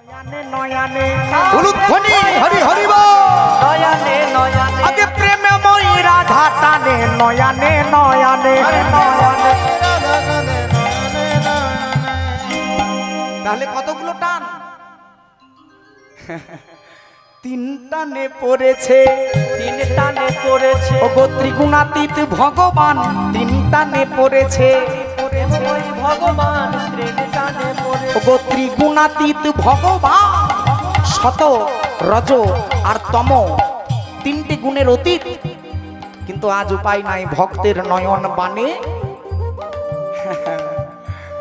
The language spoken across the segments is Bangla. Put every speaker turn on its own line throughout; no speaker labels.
নয়নে
উলুধ্বনি হরি হরি বল।
নয়নে নয়নে আগে প্রেমময়ী রাধা টানে নয়নে নয়নে নয়নে।
তাহলে কতগুলো টান?
তিন টানে পড়েছে,
তিন টানে পড়েছে
ও গো ত্রিগুণাতীত ভগবান তিন টানে পড়েছে,
ওই ভগবান তিন টানে
ও
পড়েছে
গো ত্রিগুণাতীত ভগবান শত রজ আর তম তিনটি গুণের অতীত। কিন্তু আজ উপায় নাই ভক্তের নয়ন বানে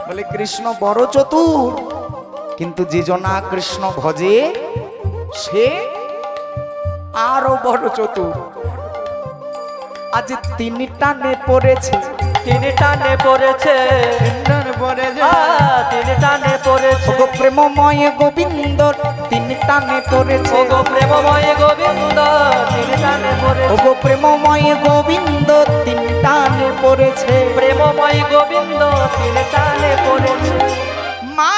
বলে কৃষ্ণ বড় চতুর, কিন্তু যে জনা কৃষ্ণ ভজে সে আরো বড় চতুর। আজ তিন টানে পড়েছে,
তিন টানে পড়েছে তিন টানে পড়েছে
ওগো প্রেমময় গোবিন্দ তিন টানে পড়েছে,
ওগো প্রেমময় গোবিন্দ তিন টানে পড়েছে
ওগো প্রেমময় গোবিন্দ তিন টানে পড়েছে।
প্রেমময় গোবিন্দ তিন টানে পড়েছে
মা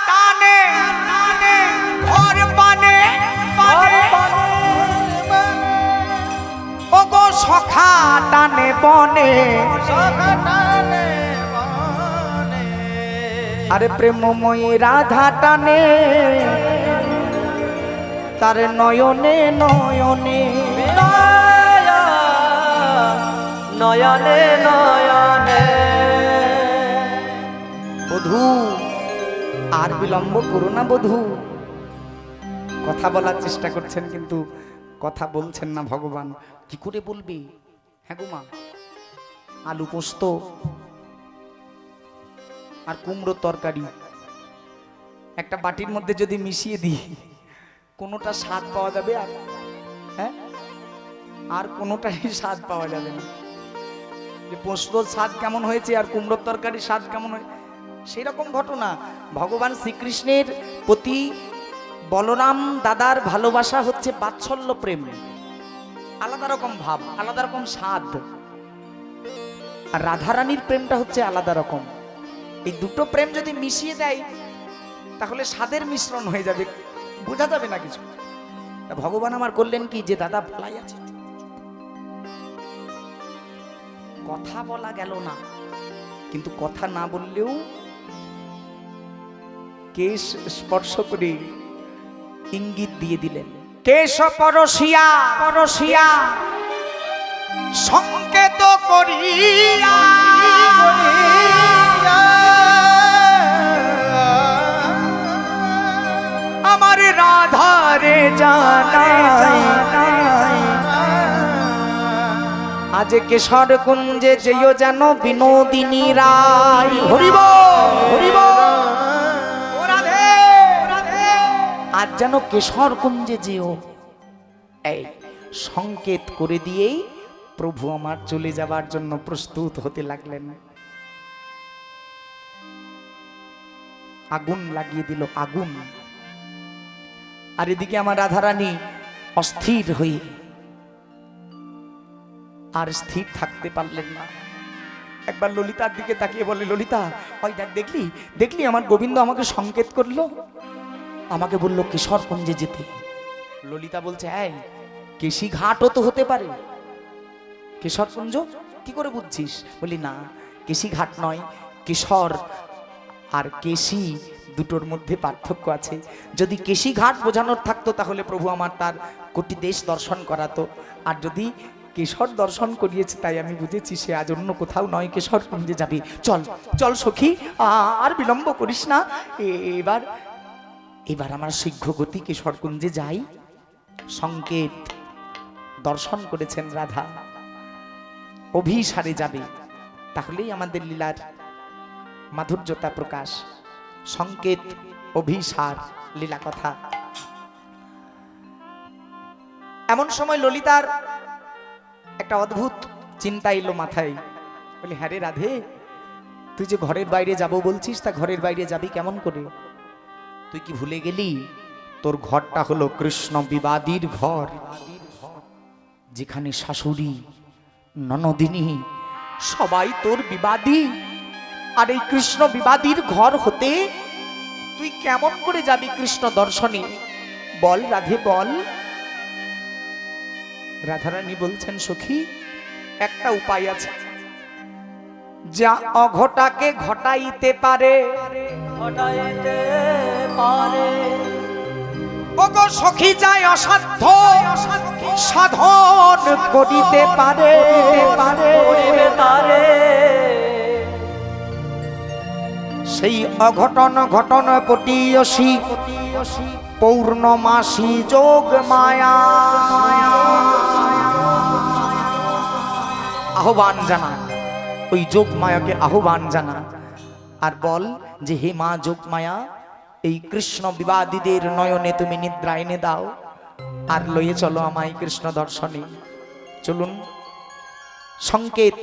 টানে টানে ঘর বানে বানে, ওগো সখা টানে বনে, আরে প্রেমময়ী রাধা টানে তার নয়নে নয়নে।
নয়নে নয়নে
বধূ আর বিলম্ব করো না বধূ, কথা বলার চেষ্টা করছেন কিন্তু কথা বলছেন না ভগবান। কি করে বলবি? হ্যাঁ গো মা, আলু পোস্ত আর কুমড়োর তরকারি একটা বাটির মধ্যে যদি মিশিয়ে দিই কোনোটা স্বাদ পাওয়া যাবে? আর হ্যাঁ, আর কোনোটাই স্বাদ পাওয়া যাবে না। যে পোস্তর স্বাদ কেমন হয়েছে আর কুমড়োর তরকারির স্বাদ কেমন হয়, সেই রকম ঘটনা। ভগবান শ্রীকৃষ্ণের প্রতি বলরাম দাদার ভালোবাসা হচ্ছে বাৎসল্য প্রেম, আলাদা রকম ভাব, আলাদা রকম স্বাদ। আর রাধারানীর প্রেমটা হচ্ছে আলাদা রকম। এই দুটো প্রেম যদি মিশিয়ে দেয় তাহলে স্বাদের মিশ্রণ হয়ে যাবে, বোঝা যাবে না কিছু। ভগবান আমার করলেন কি, যে দাদা বলাই আছে, কথা বলা গেল না, কিন্তু কথা না বললেও কেশ স্পর্শ করে ইঙ্গিত দিয়ে দিলেন। কেশ পরশিয়া পরশিয়া সংকেত করিয়া আমার রাধারে জানাই আজ কেশর কুঞ্জে যেও যেন বিনোদিনী রায়। হরিব হরিব আজ যেন কেশর কুঞ্জে যেও, এই সংকেত করে দিয়েই প্রভু আমার চলে যাবার জন্য প্রস্তুত হতে লাগলেন। আগুন লাগিয়ে দিল, আগুন। আর এদিকে আমার রাধারানী অস্থির হয়ে আর স্থির থাকতে পারলেন না। একবার ললিতার দিকে তাকিয়ে বলে, ললিতা ওই দেখ, দেখলি দেখলি আমার গোবিন্দ আমাকে সংকেত করলো, আমাকে বললো কেশর কুঞ্জে যেতে। ললিতা বলছে, এই কেশি ঘাটও তো হতে পারে, কেশর কুঞ্জ কি করে বুঝছিস? বলি না, কেশি ঘাট নয়, কেশর আর কেশি দুটোর মধ্যে পার্থক্য আছে। যদি কেশি ঘাট বোঝানোর থাকতো তাহলে প্রভু আমার তার কোটি দেশ দর্শন করাতো, আর যদি কেশর দর্শন করিয়েছে তাই আমি বুঝেছি সে আজ অন্য কোথাও নয়, কেশর কুঞ্জে যাবে। চল চল সখী, আর বিলম্ব করিস না, এবার এবার আমার শীঘ্র গতি কেশর কুঞ্জে যাই। সংকেত দর্শন করেছেন রাধা, অভিসারে যাবে, তাহলেই আমাদের লীলার মাধুর্যতা প্রকাশ। সংকেত অভিসার লীলা কথা। এমন সময় ললিতার একটা অদ্ভুত চিন্তা এলো মাথায়। বলি, হ্যাঁ রে রাধে, তুই যে ঘরের বাইরে যাব বলছিস, তা ঘরের বাইরে যাবি কেমন করে? তুই কি ভুলে গেলি তোর ঘরটা হলো কৃষ্ণ বিবাদীর ঘর, যেখানে শাশুড়ি ননদিনী সবাই তোর বিবাদী। আর এই কৃষ্ণ বিবাদীর ঘর হতে তুই কেমন করে যাবি কৃষ্ণ দর্শনে? বল রাধে বল। রাধারানী বলছেন সখী, একটা উপায় আছে, যা অঘটাকে ঘটাইতে পারে
ঘটাইতে পারে।
ওগো সখী যায় অসাধ্য সাধন করিতে পারে
করিবে তারে।
সেই অঘটন ঘটন পটিয়সী পৌর্ণমাসী যোগ মায়া। আহ্বান জানা, ওই যোগ মায়াকে আহ্বান জানা আর বল যে হে মা যোগ মায়া, এই কৃষ্ণ বিবাদীদের নয়নে তুমি নিদ্রা এনে দাও আর লইয়ে চলো আমায় কৃষ্ণ দর্শনে। চলুন সংকেত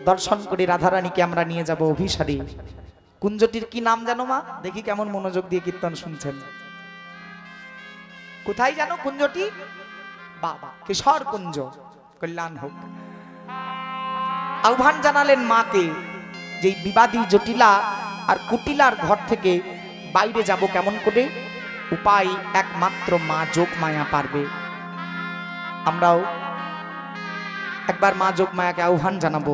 দর্শন করে রাধারানীকে আমরা নিয়ে যাব অভিসারে। কুঞ্জটির কি নাম জানো মা? দেখি কেমন মনোযোগ দিয়ে কীর্তন শুনছেন। কোথায় জানো কুঞ্জটি? বাবা কিশোর কুঞ্জ, কল্যাণ হোক। আহ্বান জানালেন মাকে যে বিবাদী জটিলা আর কুটিলার ঘর থেকে বাইরে যাব কেমন করে? উপায় একমাত্র মা যোগ মায়া পারবে। আমরাও একবার মা যোগ মায়াকে আহ্বান জানাবো।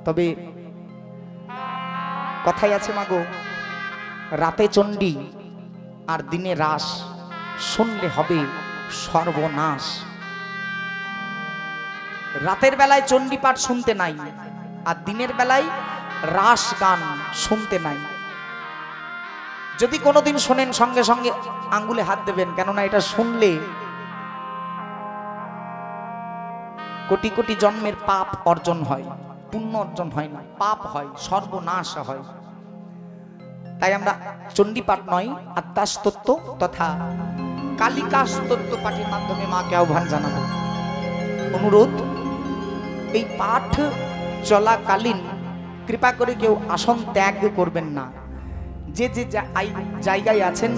তবে কথাই আছে মাগো, রাতে চণ্ডী আর দিনে রাস, শুনলে হবে সর্বনাশ। রাতের বেলায় চণ্ডী পাঠ শুনতে নাই, আর দিনের বেলায় রাস গান শুনতে নাই। যদি কোনোদিন শোনেন সঙ্গে সঙ্গে আঙ্গুলে হাত দেবেন, কেননা এটা শুনলে কোটি কোটি জন্মের পাপ অর্জন হয়, পুণ্য অর্জন হয় না, পাপ হয়, সর্বনাশ হয়। তাই আমরা চণ্ডী পাঠ নয়, আত্মাস্তত্ব তথা কালিকাস্তত্ব পাঠের মাধ্যমে মাকে আহ্বান জানাবো। অনুরোধ, এই পাঠ চলাকালীন কৃপা করে কেউ আসন ত্যাগ করবেন না। যে যে জায়গায় আছেন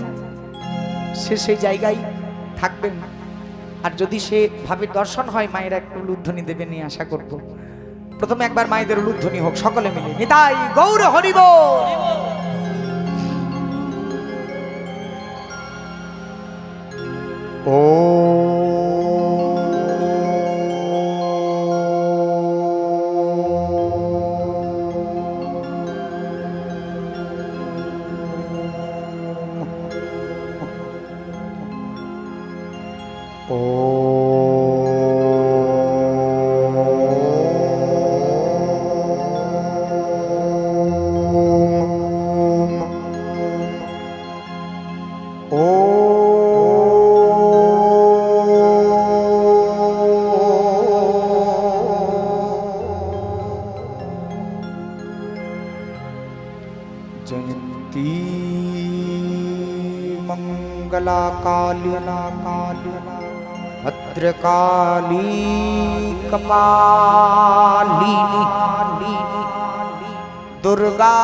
সে সেই জায়গায় থাকবেন। আর যদি সে ভাবে দর্শন হয়, মায়েরা একটু উলুধ্বনি দেবে নিয়ে আশা করব। প্রথমে একবার মায়েদের উলুধ্বনি হোক সকলে মিলে। নিতাই গৌর হরি বল। ও जयंती मंगला काली भद्रकाली कपालिनी दुर्गा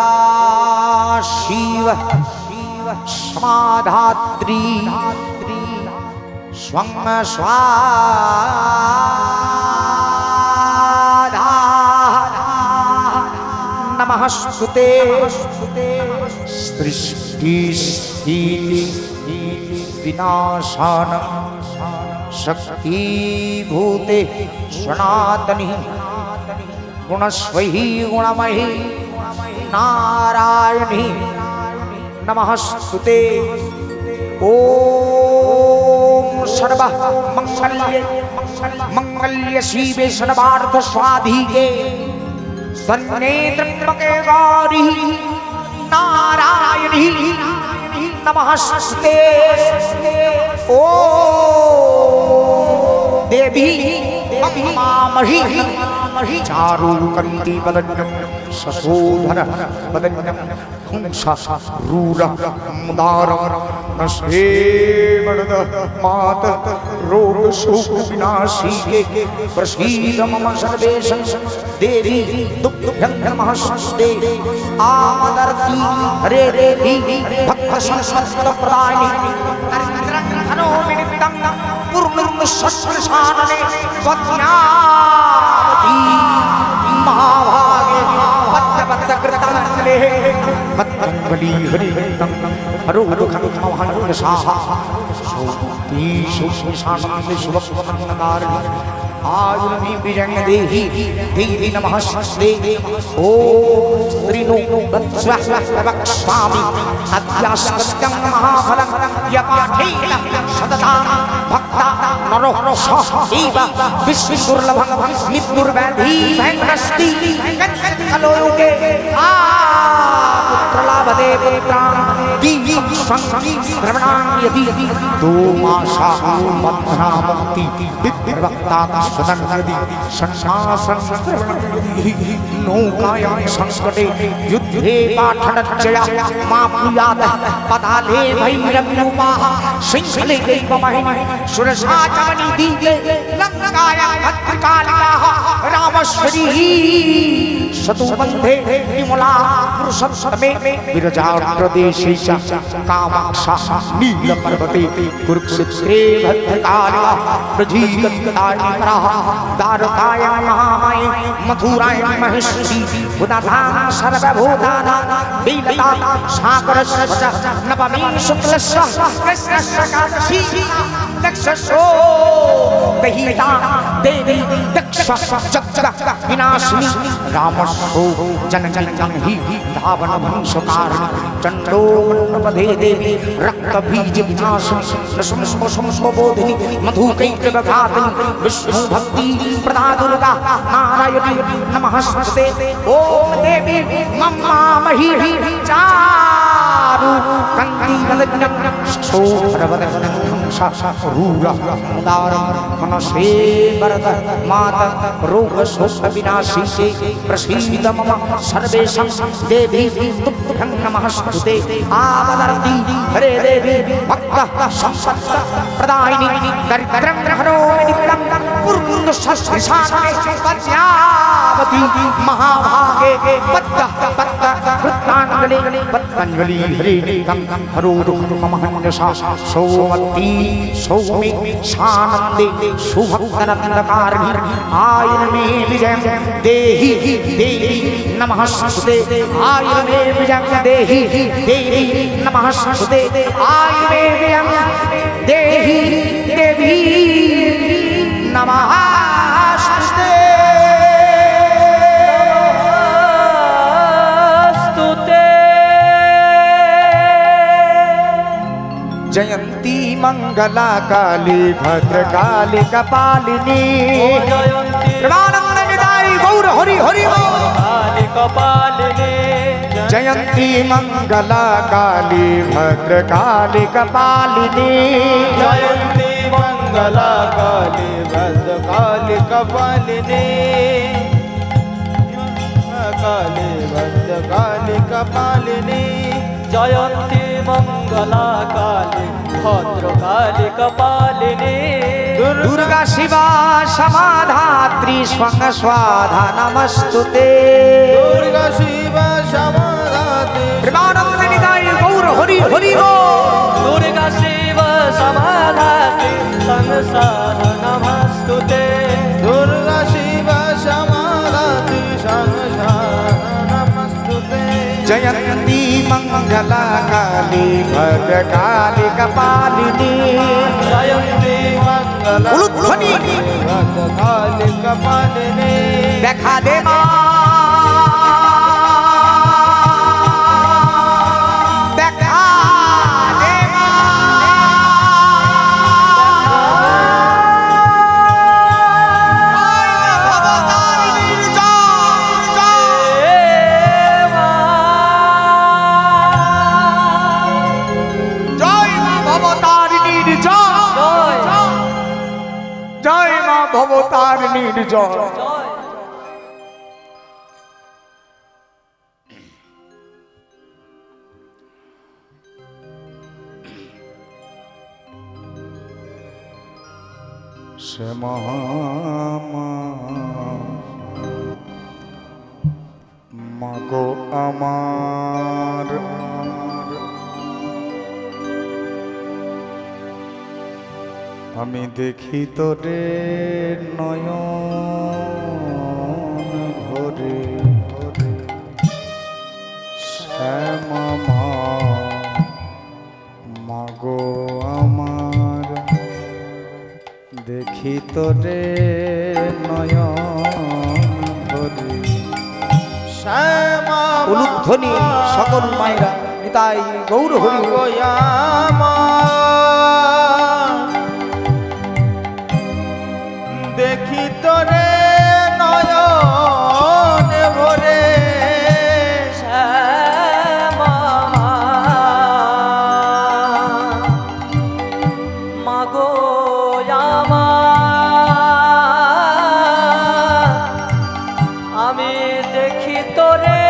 शिव समाधात्री स्वं स्वाधा नमस्ते सृष्टि स्थिति विनाशान शक्ति भूते सनातनि गुणस्वही गुणमयी नारायणी नमस्ते। ओम सर्व मंगल्य शिवे सर्वार्थ स्वाधिके सन्नेत्रम्बके गौरी नारायणी नमस्ते। ओ देवी मामहि चारुकन्ति बलन्यं शशोधर बदन्यं हुंसा रूर मुदार नशे मर्द मात रोग शोक विनाशी के प्रसीद मम सर्वेशं देवी दुःखं नमस्ते। आदरती हरे देवी भक्त संस्मृत प्रदायिनी धनो निमित्तं पूर्णं सत्प्रसादने स्वज्ञावती महाभागे पद्मपत्रकृताञ्जलेः भक्तंगली हरि हरो खंग साहा सोती शानंद शुभकार आयुर्मी विजंग देहि देहि नमः स्ते ओम श्रीनो वक्ष्वामि अद्यास्तं महाफलं यपाठेन सतता भक्ता नरो एव विश्वदुर्लभं मृत्युर्व्याधि भयंकरस्ति कलोयुगे पुत्रलाभते पुत्रान् दीक्षं श्रवणां यदि दो मासा मन्त्रा मुक्ति विप्रवक्ता सदन्यदि संसासं श्रवणयदि नौकायां संकटे युद्धे पाठनजया मा प्रियाद पदाले भैरविरूपाः सिंहले देवमहिनि सुरसा चमनि दीपे लङ्कायां भद्रकालिकाः रामश्वरी शतुबन्धे विमला पुरुषोत्तमे विरजा प्रदेशे च कामाक्षा नीलपर्वते कुरुक्षेत्रे भद्रकालिका प्रजीवत्तारिणः द्वारकायां महामाये मथुरायां महेश्वरी भूतानां सर्वभूतानां लीलता सागरस्य नवमी शुक्लस्य कृष्णस्य कादशी दक्षसो दहिता देवी दक्ष जगत विनाशिनी रामसो जनजन हि धावन वंशकारिणी चंडो मन्नपदे देवी रक्तबीज विनाशिनी नशंसोबोधिनी मधुकैकघातिनी विष्णु भक्ति प्रदा दुर्गा नारायणी नमस्ते ओम देवी मम्मा मही चारु कंकीलग्नं शोभरवदनं रूरा मुदारं मनसे वरद मात रोग शोक विनाशी प्रसीद मम सर्वेषां देवी तुभ्यं नमस्ते आवदन्ति हरे देवी भक्त संपत्त प्रदायिनी दरिद्रं हरो नित्यं कुर्वन्तु सस्यशाने पद्यावती महाभागे पद्य कृताञ्जलि पद्मञ्जलि हरे गं हरो मम हन्यसा सौमती सौमि शानन्दे शुभक्तनन्दकारिणी आयन मे विजयं देहि देवी नमस्ते आयन मे विजयं देहि देवी नमस्ते आयन मे विजयं देहि देवी नमस्ते
जयंती मंगला काली भद्रकाली कपालिनी कृपानंदनिदायी गौर हरि हरि
काली कपालिनी
जयंती मंगला काली भद्रकाली कपालिनी
जयंती मंगला काली भद्रकाली कपालिनी काली भद्रकाली कपालिनी जयंती मंगला काली भद्रकाली कपालिनी
दुर्गा शिवा समाधात्री स्वंग स्वाधा नमस्तुते
दुर्गा शिवा समाधात्री
कृपानंदनिदायी गौर हरि हरि
दुर्गा शिवा समाधात्री संसार नमस्तुते दुर्गा शिवा समाधात्री संसार नमस्तुते
जयंती मंगला काली भद्रकाली कपालिनी
जयंती मंगला
उलुध्वनि
भद्रकाली कपालिनी
देखा दे मां देखा दे जय मां भवतारिणी जय श्यामा মাগো আমার আমি দেখি তোরে নয়ন ভরে শ্যামা মা মাগো আমার দেখি তোরে নয়ন ভরে শ্যামা
উলুধ্বনি সকল মায়েরা নিতাই গৌর হরি বল।
দেখি তোরে নয়ন ভরে
শ্যামা মাগো আমার আমি দেখি তোরে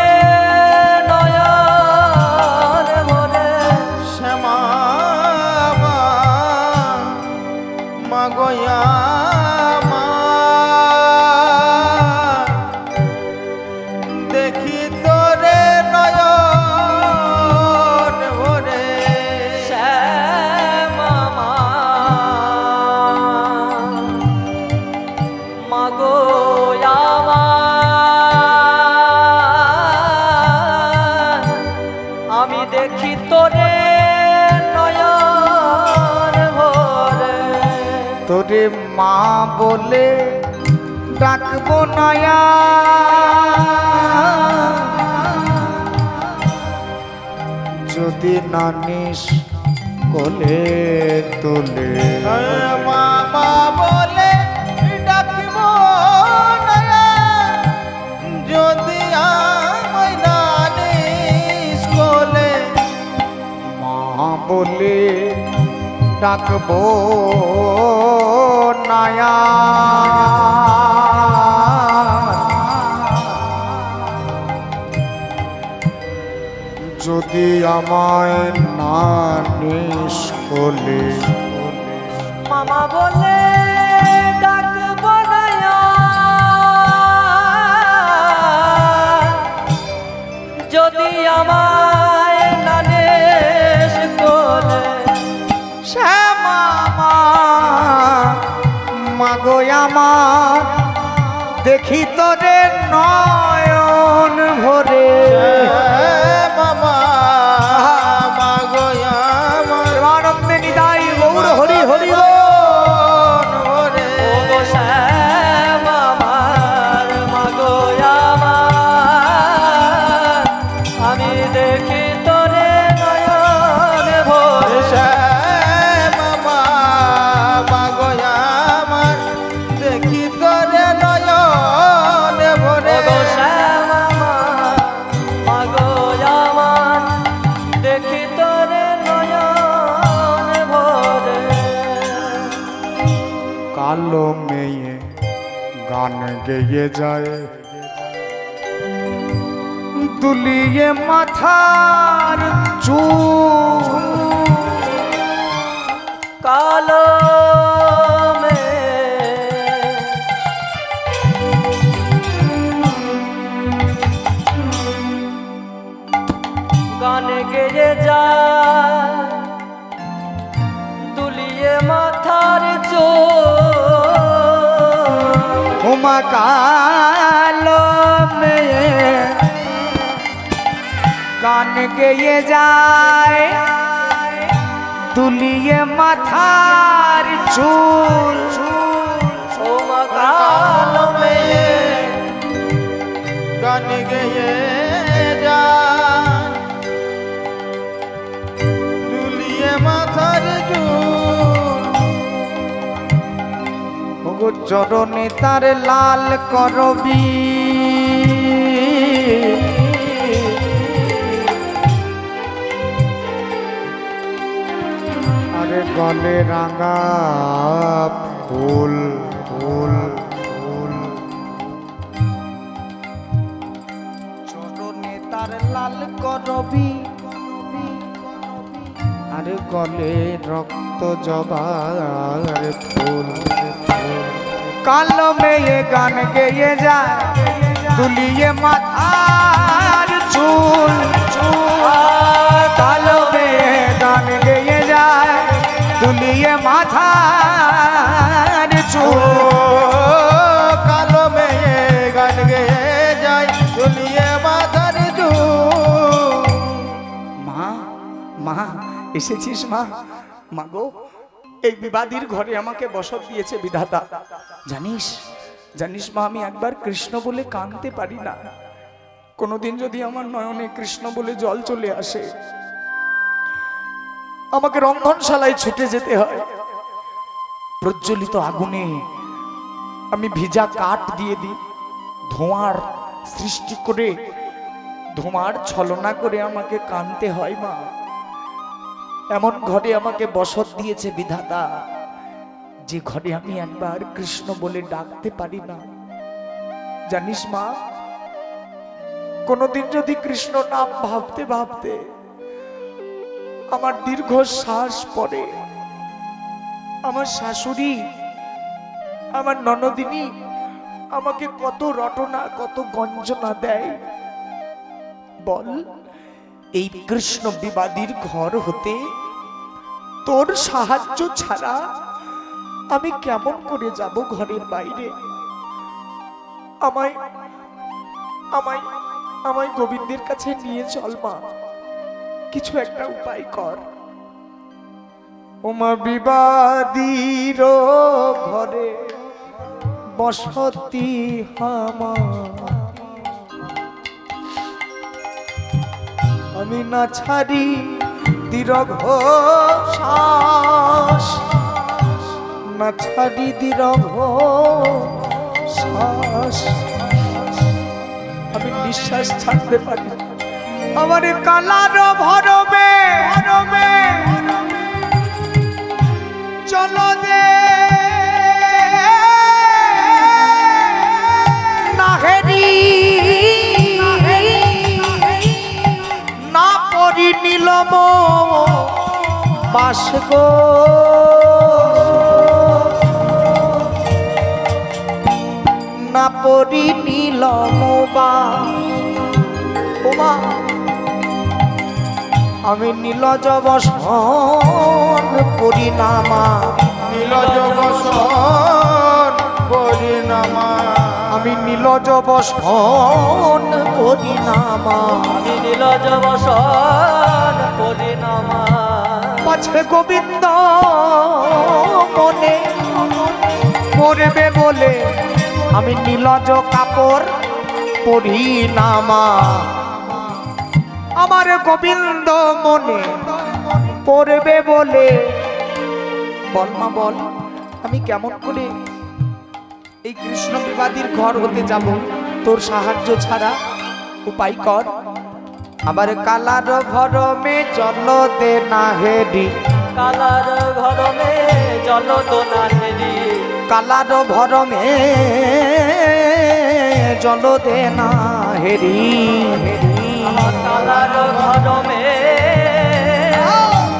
নয়ন ভরে
শ্যামা মাগয়া দেখি তোরে নয়ন ভরে
শ্যামা মাগো আমার আমি দেখি তোরে নয়ন ভরে
তোরে মা বলে ডাকবো নয়া যদি নানিস কোলে তোলে
মামা বলে ডাকিব যদি আমায় নানিস কোলে
মা বলে ডাকবো নয়া যদি আমায় নানিস কোলে
মামা বলে ডাকব নয়া যদি আমায় নানিস কোলে
শ্যামা মা মাগো আমার দেখি তোরে নয়ন ভরে
মামা মাগয়া
আনন্দে নিদাই গৌর হরি হরি বল।
ভরে
ওগো শ্যামা মাগো আমার আমি দেখি তোরে নয়ন ভরে
মামা মাগয়া দেখি তোরে নয়ন ভরে
ওগো শ্যামা মাগো আমার দেখি তোরে নয়ন ভরে
কালো মেয়ে গান গেয়ে যায়
দুলিয়ে মাথার চুল
কালো মে গান গেয়ে যা দুলিয়ে মাথার চোখ
উমা কালো মেয়ে গান গেয়ে যায় দুলিয়ে মাথার চুল
ও মা কালো মেয়ে
গান গেয়ে যায় দুলিয়ে মাথার চুল
ওগো চরণে তার লাল করবি আরে গলে রাঙা ফুল ফুল ফুল চরণে তার লাল করবি আরে গলে রক্ত জবার ফুল কালো মেয়ে গান গেয়ে যায় দুলিয়ে মাথার চুল কালো মেয়ে গান গেয়ে যায় দুলিয়ে মাথার চুল
কালো মেয়ে গান গেয়ে যায় দুলিয়ে মাথার চুল
এসেছিস মা? মাগো, এই বিবাদীর ঘরে আমাকে বসত দিয়েছে বিধাতা। জানিস জানিস মা, আমি একবার কৃষ্ণ বলে কাঁদতে পারি না। কোনোদিন যদি আমার নয়নে কৃষ্ণ বলে জল চলে আসে, আমাকে রন্ধনশালায় ছুটে যেতে হয়। প্রজ্বলিত আগুনে আমি ভিজা কাঠ দিয়ে দিই, ধোঁয়ার সৃষ্টি করে, ধোঁয়ার ছলনা করে আমাকে কাঁদতে হয় মা। এমন ঘরে আমাকে বসত দিয়েছে বিধাতা, যে ঘরে আমি একবার কৃষ্ণ বলে ডাকতে পারি না। জানিস মা, কোনদিন যদি কৃষ্ণ নাম ভাবতে ভাবতে আমার দীর্ঘ শ্বাস পড়ে, আমার শাশুড়ি, আমার ননদিনী আমাকে কত রটনা, কত গঞ্জনা দেয়। বল, এই কৃষ্ণ বিবাদীর ঘর হতে তোর সাহায্য ছাড়া আমি কেমন করে যাব ঘরের বাইরে? আমায় আমায় আমায় গোবিন্দের কাছে নিয়ে চল মা, কিছু একটা উপায় কর। ওমা বিবাদীর ঘরে বসতি আমার, আমি না ছাড়ি দীর্ঘ শ্বাস, না ছাড়ি দীর্ঘ শ্বাস, আমি নিঃশ্বাস ছাড়তে পারি। আমার কালার ভরবে ভরবে চলো দে নাহেরি না পরি নীলম বাস গো, না পরি নীলম বাস। ওমা, আমি নীলজ বসন পরিণামা,
নীলজ বসন পরিণামা,
আমি নীলজ বসন পরিণামা,
আমি নীলজ বসন পরিণামা।
পাছে গোবিন্দ মনে পড়বে বলে আমি নীলজ কাপড় পরিণামা, আমার গোবিন্দ মনে পড়বে বলে। বল মা বল, আমি কেমন করে এই কৃষ্ণ বিবাদীর ঘর হতে যাব তোর সাহায্য ছাড়া? উপায় কর। আবার কালার ভরমে জল দে না হেরি,
কালার ঘরমে জল তো না হেরি,
কালার ভরমে জল দে না হেরি,
কালার ঘরমে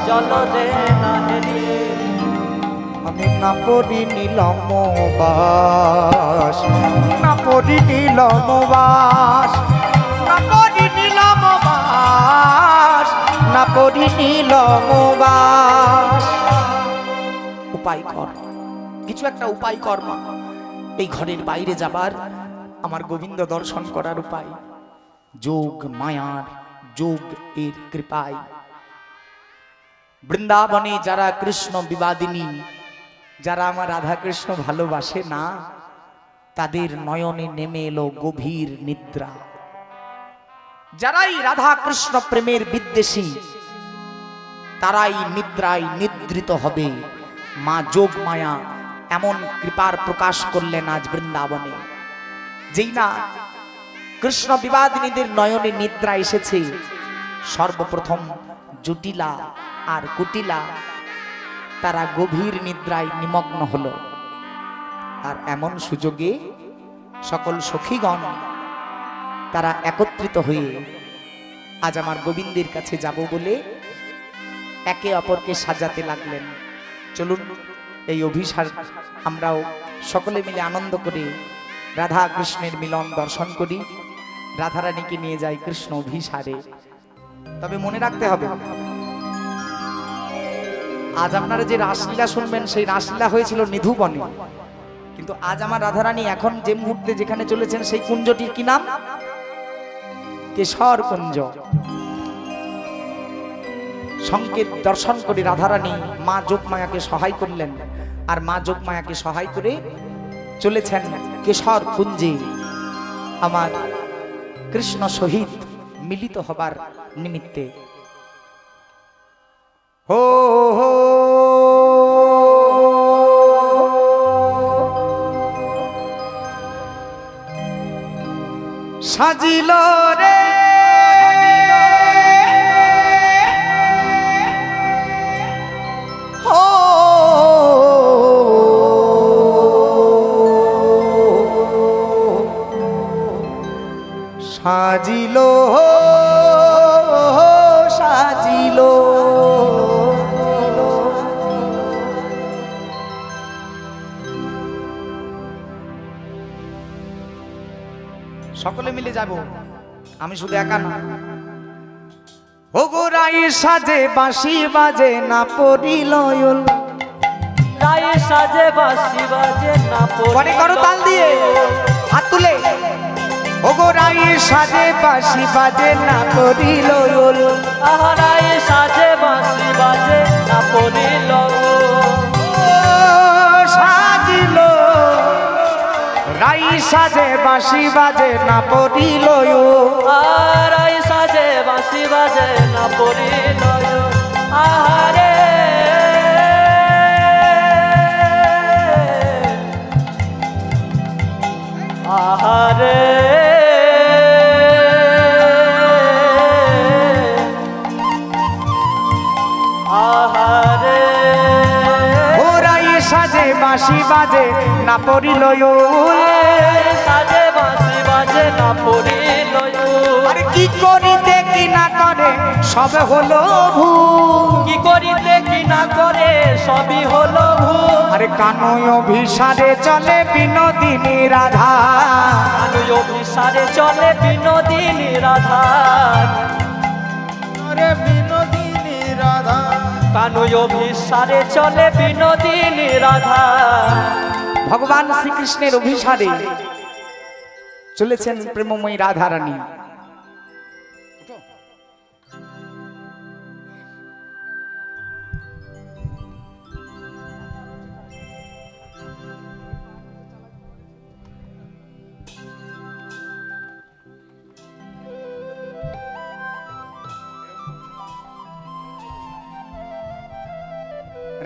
জল দে না হেরি।
আমি না পড়ি নীলম বাস, না পড়ি নীলম বাস, না পড়ি নীলম বাস, না পড়ি নীলম বাস। উপায় কর, কিছু একটা উপায় কর মা। এই ঘরের বাইরে যাবার, আমার গোবিন্দ দর্শন করার উপায় যোগ মায়ার, যোগ এর কৃপায়। বৃন্দাবনে যারা কৃষ্ণ বিবাদিনী, যারা আমার রাধা কৃষ্ণ ভালোবাসে না, তাদের নয়নে নেমে এলো গভীর নিদ্রা। যারাই রাধা কৃষ্ণ প্রেমের বিদ্বেষী, তারাই নিদ্রায় নিদ্রিত হবে। মা যোগ মায়া এমন কৃপার প্রকাশ করলেন আজ বৃন্দাবনে। যেই না কৃষ্ণ বিবাদিনীদের নয়নে নিদ্রা এসেছে, সর্বপ্রথম জটিলা আর কুটিলা তারা গভীর নিদ্রায় নিমগ্ন হলো। আর এমন সুযোগে সকল সখীগণ তারা একত্রিত হয়ে আজ আমার গোবিন্দের কাছে যাব বলে একে অপরকে সাজাতে লাগলেন। চলুন এই অভিসার আমরাও সকলে মিলে আনন্দ করে রাধা কৃষ্ণের মিলন দর্শন করি, রাধারানীকে নিয়ে যাই কৃষ্ণ অভিসারে। তবে মনে রাখতে হবে, আজ আপনারা যে রাসলীলা শুনবেন সেই রাসলীলা হয়েছিল নিধুবনে, কিন্তু আজ আমার রাধারানী এখন যে মুহূর্তে যেখানে চলেছেন সেই কুঞ্জটির কি নাম? কেশর কুঞ্জ। সংকেত দর্শন করে রাধারানী মা যোগমায়াকে সহায় করলেন, আর মা যোগমায়াকে সহায় করে চলেছেন কেশর কুঞ্জে আমার কৃষ্ণ সহিত মিলিত হবার নিমিত্তে। হো হো সাজিল রে হো সাজিল সাজিল সকলে মিলে যাব, আমি শুধু একা না। ও গো রাই সাজে বাঁশি বাজে না পড়িল
রায়ে সাজে বাঁশি বাজে না
পরে করো তাল দিয়ে হাত তুলে। ও গো রাই সাজে বাঁশি বাজে না পড়িল
রায়ে সাজে বাঁশি বাজে না পড়িল
সাজিল রাই সাজে বাঁশি বাজে না পড়িল
রায়ে সাজে বাঁশি বাজে না পড়িল আহারে আহারে আহারে
ওরাই সাজে বাঁশি বাজে না পড়িল
সাজে বাঁশি বাজে না পড়িল
আরে কি করিতে কি না করে সব হলো ভুল।
কি করিতে কি না করে সবই হলো ভুল
আরে কানয় অভিসারে চলে বিনোদিনী রাধা,
কানুই অভিসারে চলে বিনোদিনী রাধা
আরে বিনোদিনী রাধা
কানুই অভিসারে চলে বিনোদিনী রাধা
ভগবান শ্রীকৃষ্ণের অভিসারে চলেছেন প্রেমময়ী রাধারানী।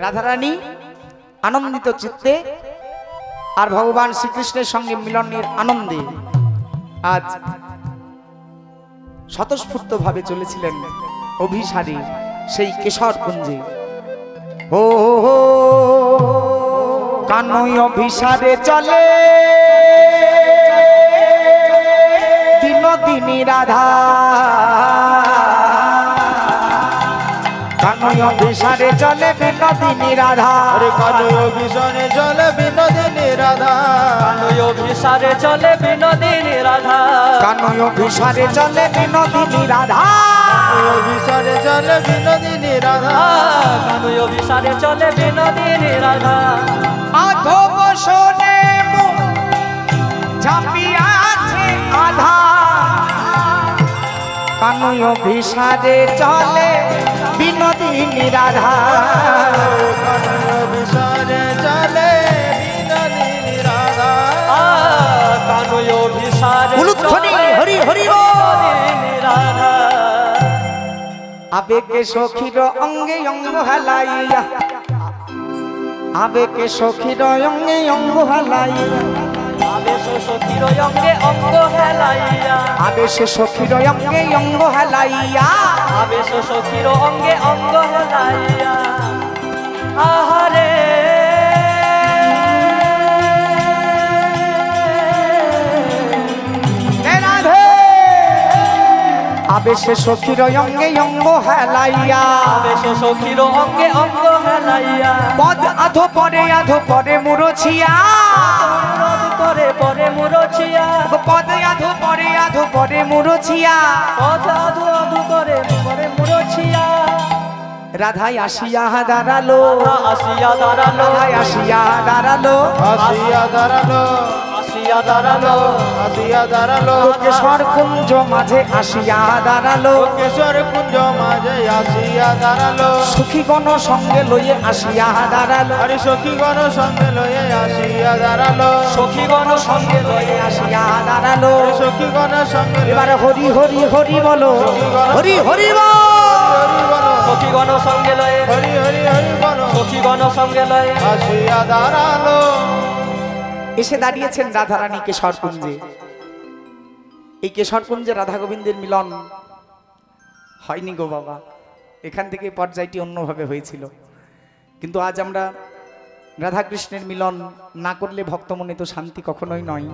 রাধারানী আনন্দিত চিত্তে আর ভগবান শ্রীকৃষ্ণের সঙ্গে মিলনের আনন্দে আজ স্বতঃস্ফূর্ত ভাবে চলেছিলেন অভিসারে সেই কেশর কুঞ্জে। ও কানয় অভিসারে চলে বিনোদিনী রাধা, কানয় অভিসারে চলে বিনোদিনী রাধা।
আরে কানয় অভিসারে চলে বিনোদিনী রাধা
কানুই অভিসারে চলে বিনোদিনী রাধা
কানয় অভিসারে চলে বিনোদিনী রাধা,
অভিসারে চলে বিনোদিনী রাধা
কানুই অভিসারে চলে বিনোদিনী রাধা
আধো বসনে ঝাঁপিয়াছে আধা, কানয় অভিসারে চলে বিনোদিনী রাধা।
কানয় অভিসারে চলে বিনোদিনী রাধা
কানুই অভিসারে
উলুধ্বনি হরি হরি বল।
বিনোদিনী রাধা
আবেগে সখীর অঙ্গে অঙ্গ হালাইয়া, আবেগে সখীর অঙ্গে অঙ্গ হালাইয়া,
আবেশ সখীর অঙ্গে অঙ্গ হেলাইয়া
আবেশ সখীর অঙ্গে অঙ্গ হালাইয়া,
আবেশ সখীর অঙ্গে অঙ্গ হেলাইয়া আহারে
রাধে আবেশ সখীর অঙ্গে অঙ্গ হালাইয়া,
আবেশ সখীর অঙ্গে অঙ্গ হেলাইয়া
পদ আধো পরে মুরছিয়া,
করে পরে মুরছিয়া
পদ আধো পরে মুরছিয়া,
পদ আধু আধু করে পরে মুরছিয়া
রাধাই আসিয়া দাঁড়ালো,
আসিয়া দাঁড়ালো
রাধাই আসিয়া দাঁড়ালো,
আসিয়া দাঁড়ালো
আসিয়া আসিয়া দাঁড়ালো
আসিয়া দাঁড়ালো
কেশর কুঞ্জ মাঝে আসিয়া দাঁড়ালো
কেশর কুঞ্জ মাঝে আসিয়া দাঁড়ালো
সখীগণ সঙ্গে লইয়ে আসিয়া দাঁড়ালো
আরে সখীগণ সঙ্গে লয়ে আসিয়া দাঁড়ালো
সখীগণ সঙ্গে লয়ে
আসিয়া দাঁড়ালো
সখীগণ সঙ্গে
এবার হরি হরি হরি বলো হরি হরি বল
হরি বলো
সখীগণ সঙ্গে লয়ে
হরি হরি হরি বলো
সখীগণ সঙ্গে লয়ে
আসিয়া দাঁড়ালো
এসে দাঁড়িয়েছেন রাধারানী কেশরকুঞ্জে। এই কেশরকুঞ্জে রাধা গোবিন্দের মিলন হয়নি গো বাবা, এখান থেকে পর্যায়টি অন্যভাবে হয়েছিল। কিন্তু আজ আমরা রাধা কৃষ্ণের মিলন না করলে ভক্ত মনে তো শান্তি কখনোই নয়।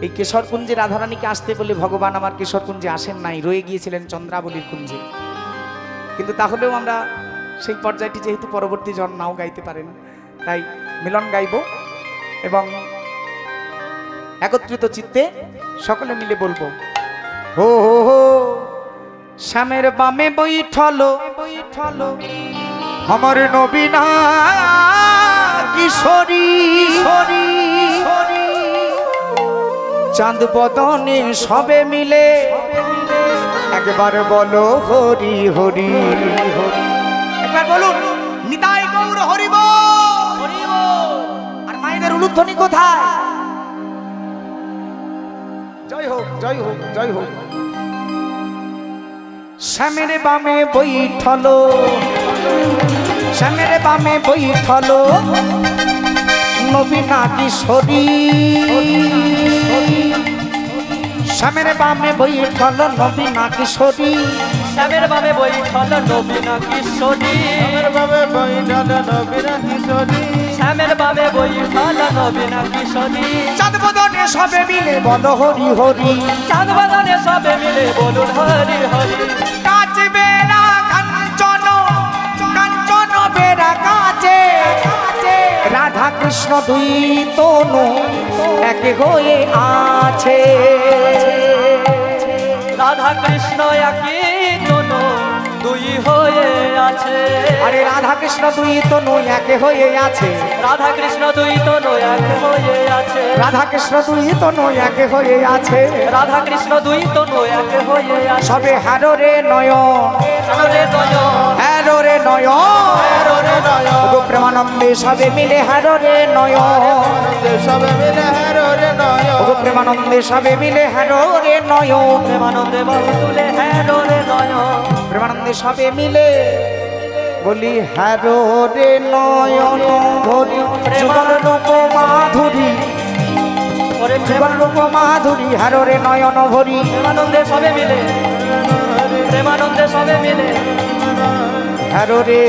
এই কেশরকুঞ্জে রাধারানীকে আসতে বলে ভগবান আমার কেশরকুঞ্জে আসেন নাই, রয়ে গিয়েছিলেন চন্দ্রাবলীর কুঞ্জে। কিন্তু তাহলেও আমরা সেই পর্যায়টি যেহেতু পরবর্তী জন নাও গাইতে পারেন, তাই মিলন গাইব এবং একত্রিত চিত্তে সকলে মিলে বলবো হো হো হো শ্যামের বামে বৈঠলো আমার নবীনা কিশোরী চাঁদ বদনে সবে মিলে একবার বলো হরি হরি হরি, একবার বলুন নিতাই গৌর হরি বল। আর মায়েদের উলুধ্বনি কোথায়? জয় হোক জয় হোক জয় হোক। শ্যামের বামে বৈঠলো শ্যামের বামে বৈঠলো নবীনা কিশোরী শ্যামের বামে বৈঠলো নবীনা কিশোরী
শ্যামের বামে বৈঠল নবীনা কিশোরী
আমার বাবে বৈঠাল নবীনা কিশোরী
শ্যামের বামে বৈঠল নবীনা কিশোরী
চাঁদ বদনে সবে মিলে বলো হরি হরি
চাঁদ বাদনে সবে মিলে বলুন হরি হরি
কাছে বেড়া কাঞ্চন কাঞ্চন বেড়া কাছে রাধা কৃষ্ণ দুই তনু এক হয়ে আছে
রাধা কৃষ্ণ একই তনু দুই হয়ে আছে
আরে রাধা কৃষ্ণ দুই তনু এক হয়ে আছে
রাধা কৃষ্ণ দুই তনু এক হয়ে আছে
রাধা কৃষ্ণ দুই তনু এক হয়ে আছে
রাধা কৃষ্ণ দুই তনু এক হয়ে আছে
সবে হারো রে নয়ন
রে নয়ন
হ্যারো রে নয়ন
রে নয়
গো প্রেমানন্দে সবে মিলে হারো রে নয়ন
সবে মিলে হেরো রে নয়
গো প্রেমানন্দে সবে মিলে হারো রে নয়ন
প্রেমানন্দে বাহু তুলে হ্যাঁ রে নয়ন
প্রেমানন্দে সবে মিলে বলি হারো রে নয়ন ধরি যুগল রূপ মাধুরী
ওরে
যুগল রূপ মাধুরী হারো রে নয়ন ভরি
প্রেমানন্দে সবে মিলে প্রেমানন্দে সবে মিলে
হারো রে